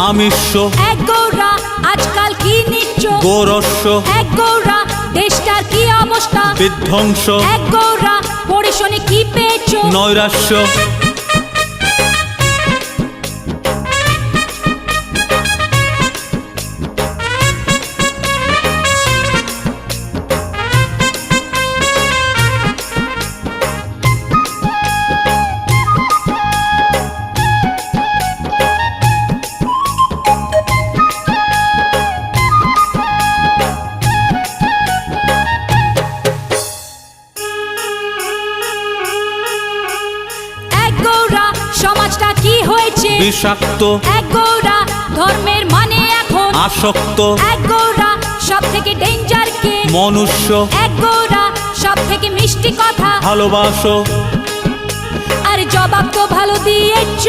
আমিষ এক গৌরা আজকাল কি নিচ্ছ গোরস্য এক গৌরা দেশটার কি অবস্থা বিধ্বংস এক গৌরা পড়ে শুনে কি পেয়েছো নৈরাশ্য সমাজটা কি হয়েছে বিষাক্ত এক গৌরা ধর্মের মানে এখন আসক্ত এক গৌরা সব থেকে ডেঞ্জার কে মনুষ্য এক গৌরা সব থেকে মিষ্টি কথা ভালোবাসো আর জবাব তো ভালো দিয়েছ